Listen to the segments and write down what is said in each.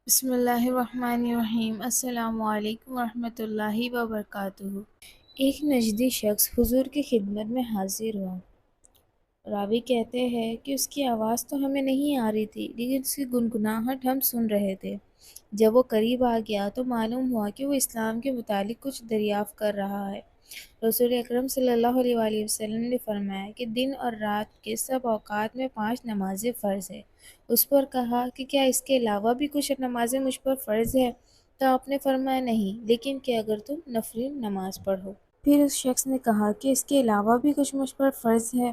بسم اللہ الرحمن الرحیم۔ السلام علیکم ورحمۃ اللہ وبرکاتہ۔ ایک نجدی شخص حضور کی خدمت میں حاضر ہوا۔ راوی کہتے ہیں کہ اس کی آواز تو ہمیں نہیں آ رہی تھی، لیکن اس کی گنگناہٹ ہم سن رہے تھے۔ جب وہ قریب آ گیا تو معلوم ہوا کہ وہ اسلام کے متعلق کچھ دریافت کر رہا ہے۔ رسول اکرم صلی اللہ علیہ وآلہ وسلم نے فرمایا کہ دن اور رات کے سب اوقات میں 5 نمازیں فرض ہیں۔ اس پر کہا کہ کیا اس کے علاوہ بھی کچھ نمازیں مجھ پر فرض ہے؟ تو آپ نے فرمایا نہیں، لیکن کہ اگر تم نفلی نماز پڑھو۔ پھر اس شخص نے کہا کہ اس کے علاوہ بھی کچھ مجھ پر فرض ہے؟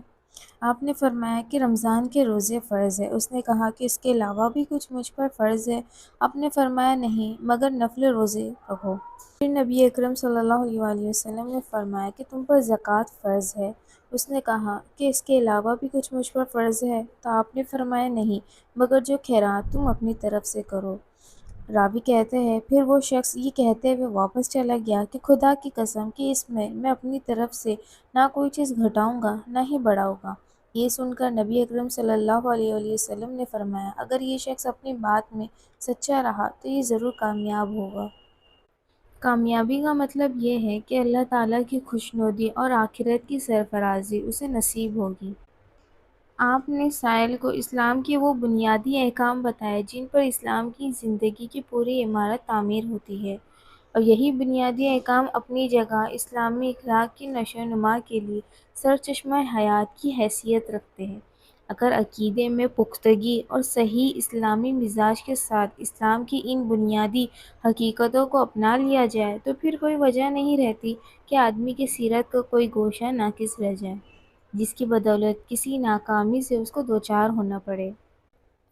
آپ نے فرمایا کہ رمضان کے روزے فرض ہے۔ اس نے کہا کہ اس کے علاوہ بھی کچھ مجھ پر فرض ہے؟ آپ نے فرمایا نہیں، مگر نفل روزے رکھو۔ پھر نبی اکرم صلی اللہ علیہ وآلہ وسلم نے فرمایا کہ تم پر زکوٰۃ فرض ہے۔ اس نے کہا کہ اس کے علاوہ بھی کچھ مجھ پر فرض ہے؟ تو آپ نے فرمایا نہیں، مگر جو خیرات تم اپنی طرف سے کرو۔ راوی کہتے ہیں پھر وہ شخص یہ کہتے ہوئے واپس چلا گیا کہ خدا کی قسم کہ اس میں اپنی طرف سے نہ کوئی چیز گھٹاؤں گا نہ ہی بڑھاؤں گا۔ یہ سن کر نبی اکرم صلی اللہ علیہ وآلہ وسلم نے فرمایا اگر یہ شخص اپنی بات میں سچا رہا تو یہ ضرور کامیاب ہوگا۔ کامیابی کا مطلب یہ ہے کہ اللہ تعالیٰ کی خوشنودی اور آخرت کی سرفرازی اسے نصیب ہوگی۔ آپ نے سائل کو اسلام کے وہ بنیادی احکام بتائے جن پر اسلام کی زندگی کی پوری عمارت تعمیر ہوتی ہے، اور یہی بنیادی احکام اپنی جگہ اسلامی اخلاق کی نشو و نما کے لیے سرچشمہ حیات کی حیثیت رکھتے ہیں۔ اگر عقیدے میں پختگی اور صحیح اسلامی مزاج کے ساتھ اسلام کی ان بنیادی حقیقتوں کو اپنا لیا جائے تو پھر کوئی وجہ نہیں رہتی کہ آدمی کی سیرت کا کوئی گوشہ ناقص رہ جائے، جس کی بدولت کسی ناکامی سے اس کو دوچار ہونا پڑے۔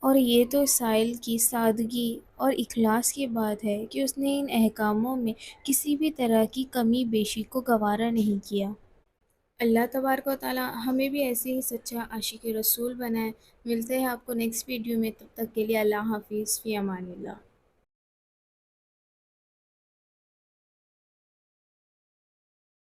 اور یہ تو سائل کی سادگی اور اخلاص کی بات ہے کہ اس نے ان احکاموں میں کسی بھی طرح کی کمی بیشی کو گوارا نہیں کیا۔ اللہ تبارک و تعالی ہمیں بھی ایسے ہی سچا عاشق رسول بنائے۔ ملتے ہیں آپ کو نیکسٹ ویڈیو میں، تب تک کے لیے اللہ حافظ، فی امان اللہ۔